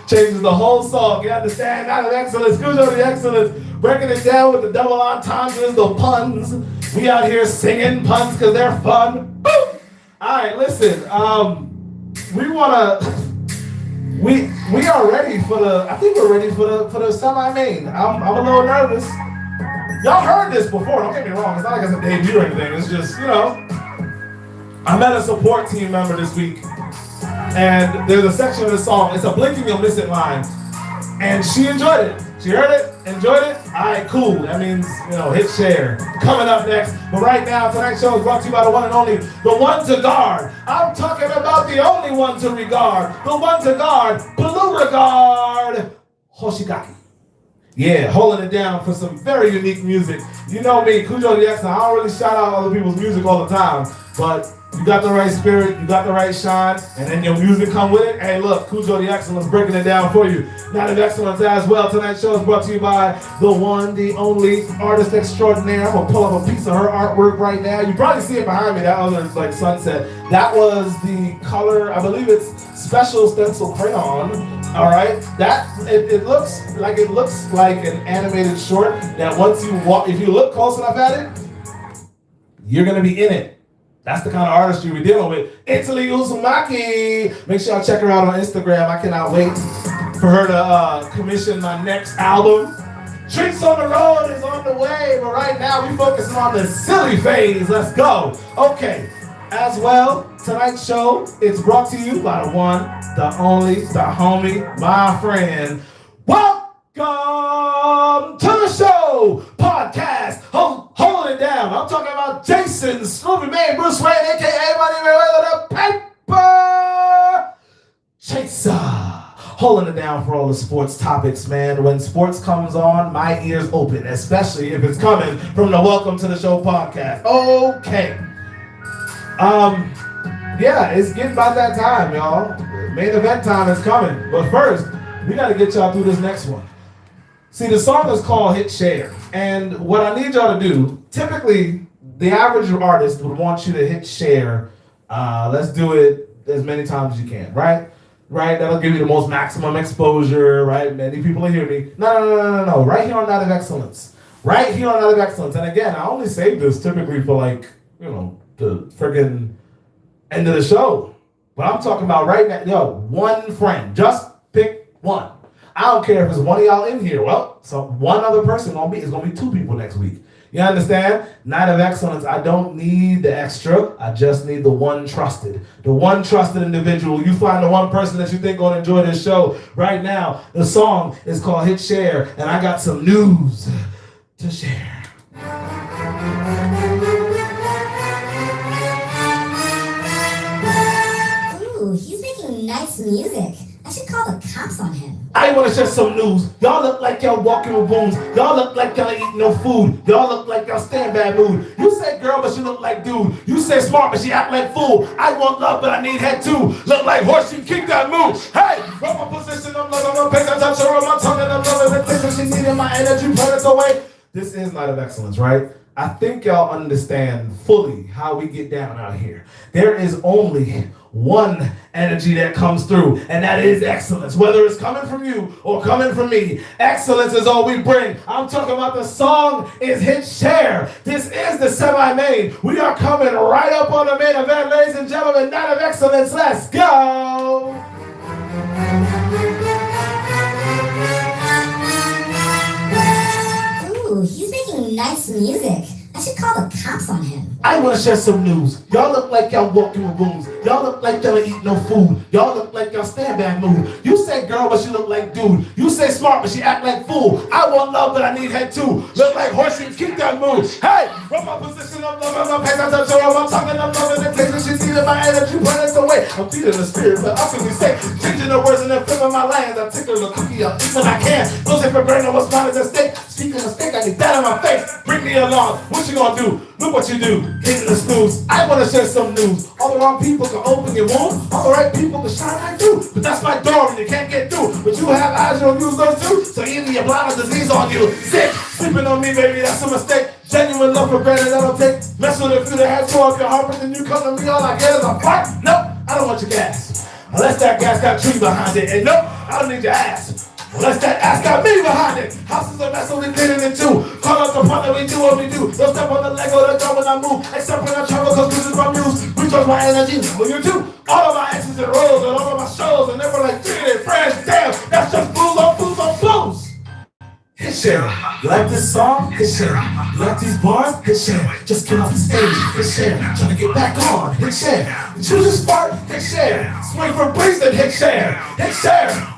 changes the whole song. You understand? Not of excellence, Cujo the excellence, breaking it down with the double entendres, the puns. We out here singing puns because they're fun. Boom! All right, listen. We are ready for the. I think we're ready for the semi-main. I'm a little nervous. Y'all heard this before. Don't get me wrong. It's not like it's a debut or anything. It's just, you know. I met a support team member this week, and there's a section of the song. It's a blinking you'll miss it line, and she enjoyed it. She heard it, enjoyed it. All right, cool. That means, you know, hit share. Coming up next, but right now, tonight's show is brought to you by the one and only, the one to guard. I'm talking about the only one to regard, the one to guard, Blue Regard, Hoshigaki. Yeah, holding it down for some very unique music. You know me, Cujo the X. I don't really shout out other people's music all the time, but you got the right spirit, you got the right shine, and then your music come with it. Hey, look, Cujo the Excellence breaking it down for you. Night of Excellence as well. Tonight's show is brought to you by the one, the only artist extraordinaire. I'm gonna pull up a piece of her artwork right now. You probably see it behind me. That was like sunset. That was the color. I believe it's special stencil crayon. All right. That it looks like an animated short that once you walk, if you look close enough at it, you're gonna be in it. That's the kind of artistry we're dealing with. Italy Uzumaki. Make sure y'all check her out on Instagram. I cannot wait for her to commission my next album. Treats on the Road is on the way, but right now we focusing on the silly phase. Let's go. Okay. As well, tonight's show is brought to you by the one, the only, the homie, my friend. Welcome to the show, podcast, holding it down. I'm talking about Jason, Scooby Man, Bruce Wayne, a.k.a. Money Mayweather, the Paper Chaser. Holding it down for all the sports topics, man. When sports comes on, my ears open, especially if it's coming from the Welcome to the Show podcast. Okay. Yeah, it's getting about that time, y'all. Main event time is coming. But first, we gotta get y'all through this next one. See, the song is called Hit Share. And what I need y'all to do, typically, the average artist would want you to hit share. Let's do it as many times as you can, right? Right? That'll give you the most maximum exposure, right? Many people will hear me. No. Right here on Night of Excellence. Right here on Night of Excellence. And again, I only save this typically for like, you know, the friggin' end of the show. But I'm talking about right now, yo, one friend. Just pick one. I don't care if it's one of y'all in here. Well, so one other person is gonna be two people next week. You understand? Night of Excellence, I don't need the extra. I just need the one trusted. The one trusted individual. You find the one person that you think gonna enjoy this show right now. The song is called Hit Share, and I got some news to share. Ooh, he's making nice music. I should call the cops on him. I want to share some news. Y'all look like y'all walking with wounds. Y'all look like y'all ain't eating no food. Y'all look like y'all stay in bad mood. You say girl, but she look like dude. You say smart, but she act like fool. I want love, but I need head too. Look like horse, you kick that move. Hey, from my position, I'm loving my pace. I touch her on my tongue and I'm loving the things that she needed. My energy, put it away. This is Night of Excellence, right? I think y'all understand fully how we get down out here. There is only one energy that comes through, and that is excellence. Whether it's coming from you or coming from me, excellence is all we bring. I'm talking about the song is hit share. This is the semi-main. We are coming right up on the main event, ladies and gentlemen. Night of Excellence. Let's go. Ooh, he's making nice music. I should call the cops on him. I want to share some news. Y'all look like y'all walk through rooms. Y'all look like y'all eat no food. Y'all look like y'all stand back move. You say girl, but she look like dude. You say smart, but she act like fool. I want love, but I need head too. Look like horsey, keep that move. Hey, from my position, I'm loving my pace, I'm touching my tongue, and I'm loving the taste. And she's needing my energy, put it away. I'm feeding the spirit, but how can we say? Changing the words and then flipping my lines. I tickle the cookie, I'll eat when I can. Don't say for brain, what's mine is a steak. Speaking of steak, I get that in my face. Bring me along. What you gonna do? Look what you do. Hitting the snooze. I wanna share some news. All the wrong people can open your womb. All the right people can shine like you. But that's my door and you can't get through. But you have eyes, you don't use those too. So either your blind or disease on you. Sick. Sleeping on me, baby, that's a mistake. Genuine love for granted, that'll take. Mess with a few that have tore up your heart, but then you come to me, all I get is a fight. Nope, I don't want your gas. Unless that gas got tree behind it. And nope, I don't need your ass. Unless that ass got me behind it. Houses are mess, so we get it in two. Call up the part that we do what we do. Don't step on the leg or the drum when I move. Except when I travel, cause this is my muse. Recharge my energy, when you do. All of my X's and rolls and all of my shows. And they were like, treated friends, damn. That's just blues on blues on blues. Hit share. You like this song? Hit share. You like these bars? Hit share. Just get off the stage. Hit share. Trying to get back on. Hit share. Choose a spark. Hit share. Swing for breeze and hit share. Hit share.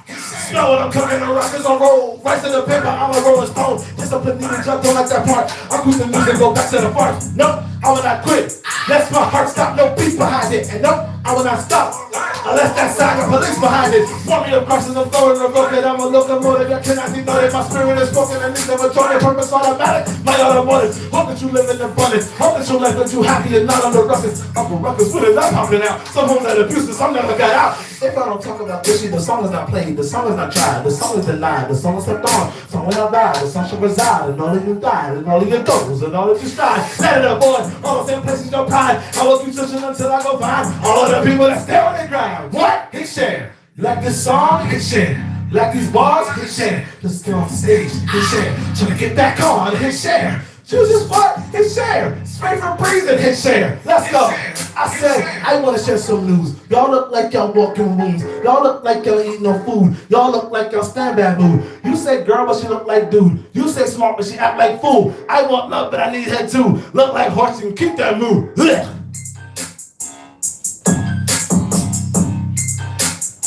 Smell what I'm cooking, the rockers on roll. Rice in the paper, I'm a rolling stone. Discipline needed, jump, don't like that part. I'll cruise the music, go back to the farm. Nope, I will not quit. Let my heart stop, no beat behind it. And nope, I will not stop. Unless that side got police behind it. Want me to cross I'm throwing the rocket. I'm a locomotive, I cannot deny that my spirit is broken. And need of a joy, purpose automatic. My automotive, hope that you live in abundance. Hope that your life that you happy and not on the ruckus. Uncle Ruckus, what is that popping out? Some homes that abuse, some never got out. If I don't talk about this shit, the song is not played, the song is not tried, the song is denied, the song is slept on, so when I die, the song shall reside, and all of you die, and all of your goals, and all of you strive. Let it avoid, all the same places no pride. I will keep searching until I go find all of the people that stay on the ground. What? Hit share. You like this song? Hit share. You like these bars? Hit share. Just get off the stage. Hit share. Trying to get back on. Hit share. Choose this part. Hit share. Spray for breathing. Hit share. Let's go. I said, I want to share some news. Y'all look like y'all walk in rooms. Y'all look like y'all eat no food. Y'all look like y'all stand back mood. You say girl, but she look like dude. You say smart, but she act like fool. I want love, but I need head too. Look like horse and keep that move. Ugh.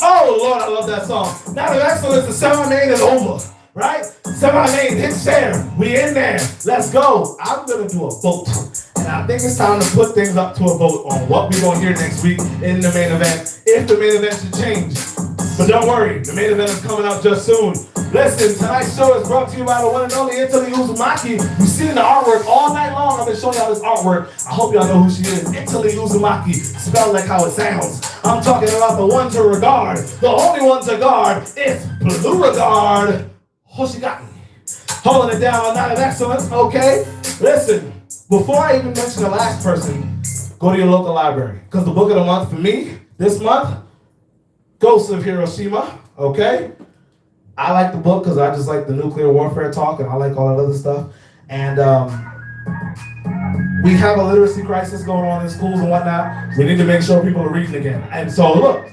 Oh Lord, I love that song. Now the excellence, the semi-main is over, right? Semi-main, hit share. We in there. Let's go. I'm gonna do a vote. And I think it's time to put things up to a vote on what we're gonna hear next week in the main event, if the main event should change. But don't worry, the main event is coming up just soon. Listen, tonight's show is brought to you by the one and only Italy Uzumaki. You've seen the artwork all night long. I've been showing y'all this artwork. I hope y'all know who she is. Italy Uzumaki, spelled like how it sounds. I'm talking about the one to regard. The only one to guard is Blue Regard Hoshigaki. Holding it down on Night of Excellence, okay? Listen, before I even mention the last person, go to your local library. Because the book of the month for me, this month, Ghosts of Hiroshima, okay? I like the book because I just like the nuclear warfare talk and I like all that other stuff. And we have a literacy crisis going on in schools and whatnot. We need to make sure people are reading again. And so look,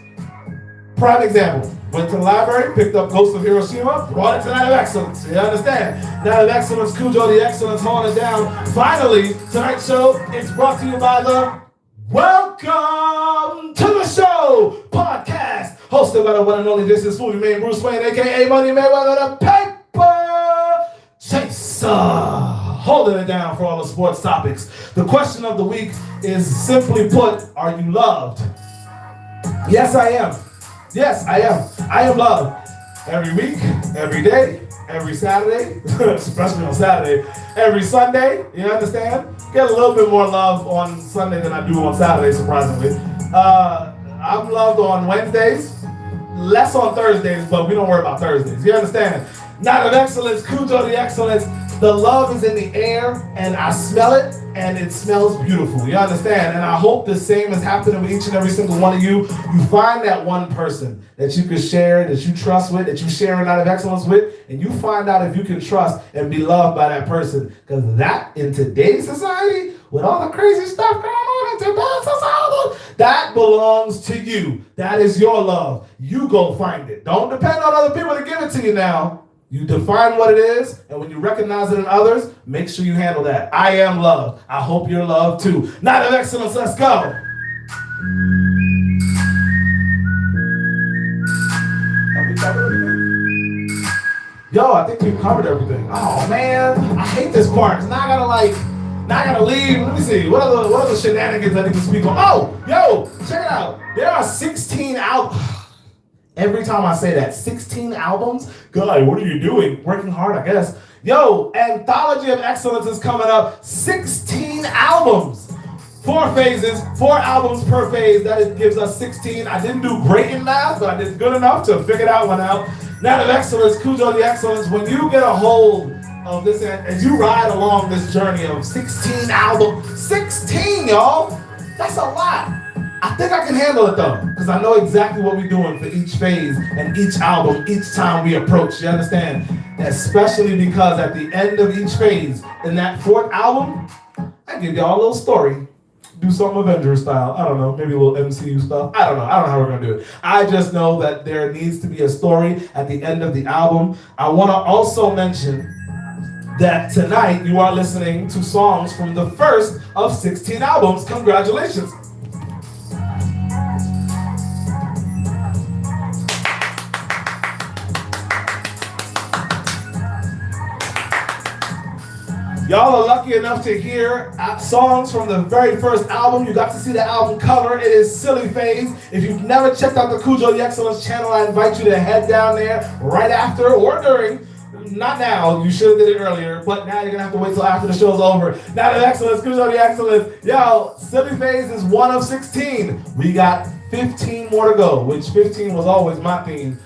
prime example. Went to the library, picked up Ghosts of Hiroshima, brought it to Night of Excellence. You understand? Night of Excellence, Cujo the Excellence, holding it down. Finally, tonight's show is brought to you by the Welcome to the Show podcast, hosted by the one and only, this is Movie Man Bruce Wayne, aka Money Mayweather, the Paper Chaser. Holding it down for all the sports topics. The question of the week is simply put, are you loved? Yes, I am. Yes, I am. I am loved. Every week, every day, every Saturday, especially on Saturday, every Sunday, you understand? Get a little bit more love on Sunday than I do on Saturday, surprisingly. I'm loved on Wednesdays, less on Thursdays, but we don't worry about Thursdays. You understand? Night of Excellence, Cujo the Excellence, The love is in the air, and I smell it, and it smells beautiful. You understand? And I hope the same is happening with each and every single one of you. You find that one person that you can share, that you trust with, that you share a lot of excellence with, and you find out if you can trust and be loved by that person. Because that, in today's society, with all the crazy stuff going on in today's society, that belongs to you. That is your love. You go find it. Don't depend on other people to give it to you now. You define what it is, and when you recognize it in others, make sure you handle that. I am loved. I hope you're loved too. Night of excellence, let's go. Have we covered everything? Yo, I think we've covered everything. Oh man, I hate this part, because now I gotta leave. Let me see. What are the shenanigans I need to speak on? Oh, yo, check it out. There are 16 albums. Every time I say that, 16 albums? God, what are you doing? Working hard, I guess. Yo, Anthology of Excellence is coming up. 16 albums. 4 phases, 4 albums per phase. That gives us 16. I didn't do great in math, but I did good enough to figure that one out. Night of Excellence, Cujo the Excellence. When you get a hold of this, as you ride along this journey of 16 albums, 16, y'all, that's a lot. I think I can handle it though, because I know exactly what we're doing for each phase and each album, each time we approach, you understand? Especially because at the end of each phase, in that 4th album, I give y'all a little story. Do some Avengers style, I don't know, maybe a little MCU stuff, I don't know how we're gonna do it. I just know that there needs to be a story at the end of the album. I wanna also mention that tonight you are listening to songs from the first of 16 albums. Congratulations. Y'all are lucky enough to hear songs from the very first album. You got to see the album cover. It is Silly Phase. If you've never checked out the Cujo the Excellence channel, I invite you to head down there right after or during. Not now, you should have did it earlier, but now you're gonna have to wait till after the show's over. Night of Excellence, Cujo the Excellence. Yo, Silly Phase is 1 of 16. We got 15 more to go, which 15 was always my theme.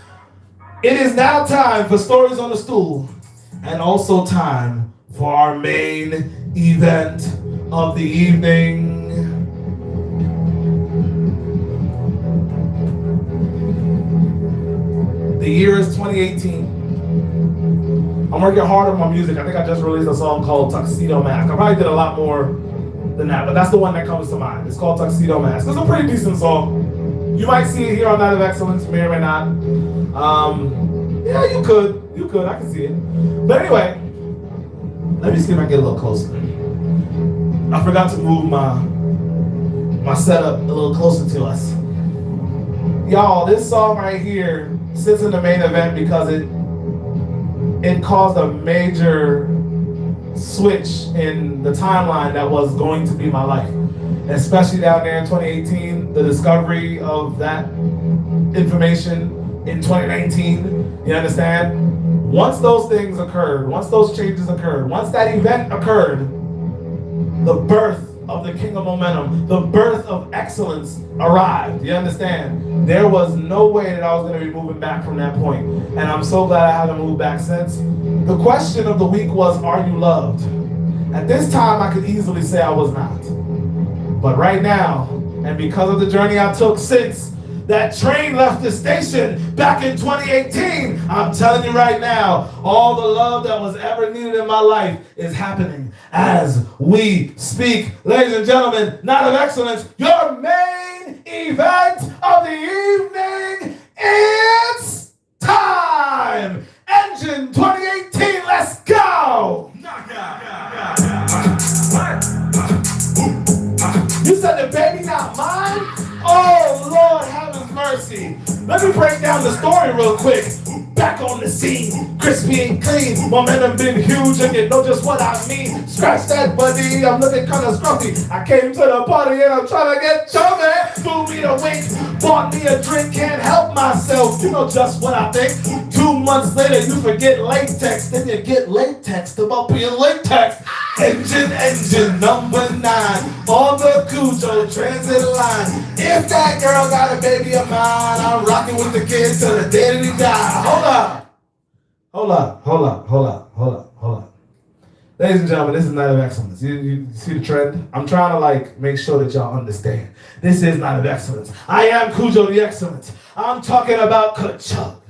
It is now time for Stories on the Stool, and also time for our main event of the evening. The year is 2018. I'm working hard on my music. I think I just released a song called Tuxedo Mask. I probably did a lot more than that, but that's the one that comes to mind. It's called Tuxedo Mask. It's a pretty decent song. You might see it here on Night of Excellence, may or may not. Yeah, you could. I can see it. But anyway, let me see if I can get a little closer. I forgot to move my setup a little closer to us. Y'all, this song right here sits in the main event because it caused a major switch in the timeline that was going to be my life. Especially down there in 2018, the discovery of that information in 2019, you understand? Once those things occurred, once those changes occurred, once that event occurred, the birth of the King of Momentum, the birth of excellence arrived, you understand? There was no way that I was going to be moving back from that point, and I'm so glad I haven't moved back since. The question of the week was, are you loved? At this time, I could easily say I was not. But right now, and because of the journey I took since that train left the station back in 2018, I'm telling you right now, all the love that was ever needed in my life is happening as we speak. Ladies and gentlemen, Night of Excellence, your main event of the evening, it's time! Engine 2018, let's go! You said the baby not mine? Oh, Lord, have his mercy. Let me break down the story real quick. Back on the scene, crispy and clean. Momentum been huge and you know just what I mean. Scratch that, buddy, I'm looking kind of scruffy. I came to the party and I'm trying to get chummy. Do me a wink, bought me a drink, can't help myself. You know just what I think. 2 months later, you forget latex. Then you get latex about being latex. Engine number 9 on the Cujo transit line. If that girl got a baby of mine, I'm rocking with the kids till the day that he die. Hold up. Ladies and gentlemen, this is Night of Excellence. You see the trend? I'm trying to make sure that y'all understand. This is Night of Excellence. I am Cujo the Excellence. I'm talking about Ka-Chug.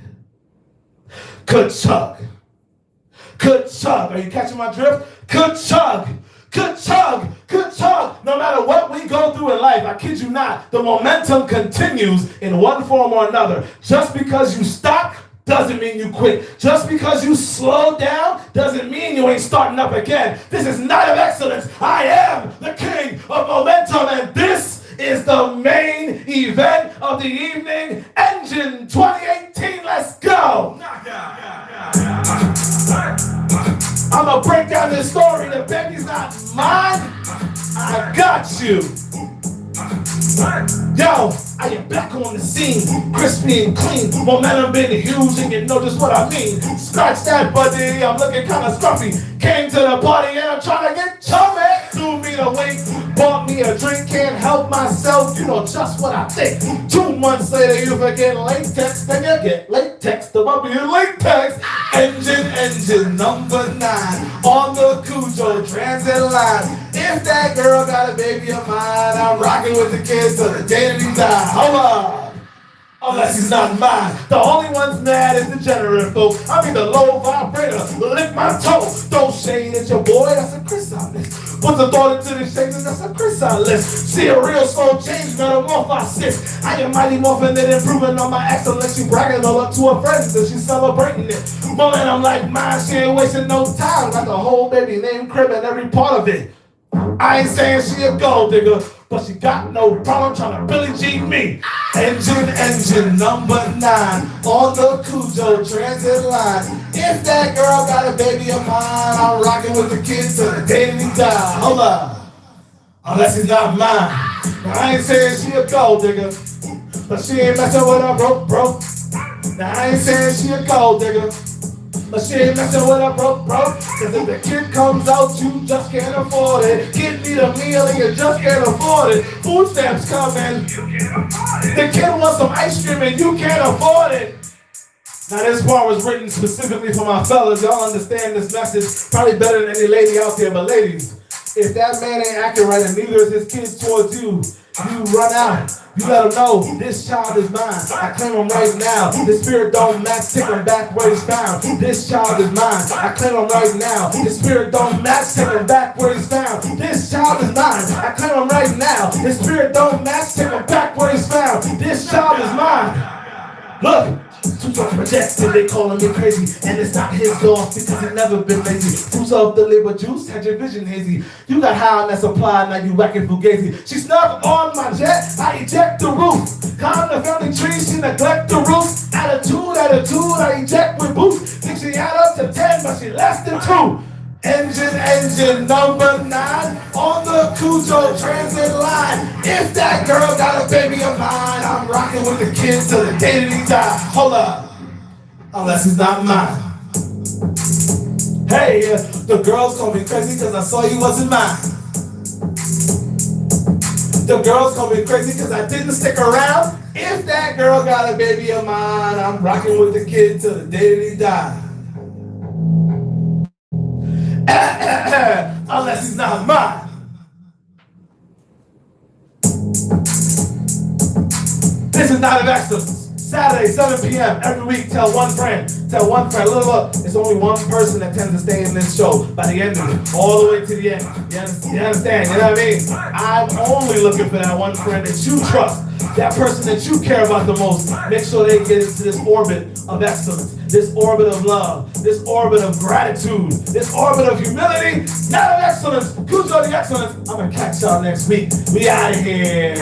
Ka-Chug. Ka-Chug. Are you catching my drift? Ka-Chug. Ka-Chug. Ka-Chug. No matter what we go through in life, I kid you not, the momentum continues in one form or another. Just because you stop doesn't mean you quit. Just because you slow down doesn't mean you ain't starting up again. This is Night of Excellence. I am the king of momentum, and this is the main event of the evening. Engine 2018, let's go. I'm gonna break down this story. The baby's not mine. I got you. Yo, I am back on the scene, crispy and clean. Momentum been huge, and you know just what I mean. Scratch that, buddy, I'm looking kind of scruffy. Came to the party and I'm trying to get chummy. Threw me the wink, bought me a drink, can't help myself. You know just what I think. 2 months later, you forget latex, then you get latex. The bubble in latex. Engine number 9 on the Cujo transit line. If that girl got a baby of mine, I'm rocking with the kids till the day that he die. Hold up. Unless he's not mine. The only one's mad is the degenerate folk. I mean the low vibrator, lick my toe. Throw shade at your boy, that's a chrysalis. Put the thought into the shades, that's a chrysalis. See a real slow change, metamorphosis. I am mighty morphin' and improving on my excellence. She bragging all up to her friends and she's celebrating it. Momentum like mine, she ain't wasting no time. Got the whole baby name, crib, and every part of it. I ain't saying she a gold digger, but she got no problem trying to Billie Jean me. Engine number 9 on the Cujo transit line. If that girl got a baby of mine, I'm rocking with the kids till the day that he die. Hold up. Unless he's not mine. Now, I ain't saying she a gold digger, but she ain't messing with a broke. Now I ain't saying she a gold digger, but she ain't messing with a broke. Cause if the kid comes out, you just can't afford it. Kid need a meal and you just can't afford it. Food stamps coming, the kid wants some ice cream and you can't afford it. Now this part was written specifically for my fellas. Y'all understand this message probably better than any lady out there. But ladies, if that man ain't acting right and neither is his kids towards you, you run out. You let him know this child is mine. I claim him right now. The spirit don't match, take him back where he's found. This child is mine. I claim him right now. The spirit don't match, take him back where he's found. This child is mine. I claim him right now. The spirit don't match, take him back where he's found. This child is mine. Look. Too much projected, they calling me crazy. And it's not his loss because he never been lazy. Fruits of the labor juice had your vision hazy. You got high on that supply, now you whacking fugazi. She snuck on my jet, I eject the roof. Climb the family tree, she neglect the roof. Attitude, I eject with boots. Think she add up to 10, but she less than 2. Engine number 9 on the Cujo transit line. If that girl got a baby of mine, I'm rocking with the kids till the day that he die. Hold up, unless he's not mine. Hey, the girls call me crazy cause I saw you wasn't mine. The girls call me crazy cause I didn't stick around. If that girl got a baby of mine, I'm rocking with the kid till the day that he die. Unless he's not mine. This is Night of Excellence. Saturday, 7 p.m. every week. Tell one friend. Look, it's only one person that tends to stay in this show by the end of it, all the way to the end. You understand? You know what I mean? I'm only looking for that one friend that you trust, that person that you care about the most. Make sure they get into this orbit of excellence, this orbit of love, this orbit of gratitude, this orbit of humility. Night of Excellence, Cujo the Excellence. I'm gonna catch y'all next week. We out of here.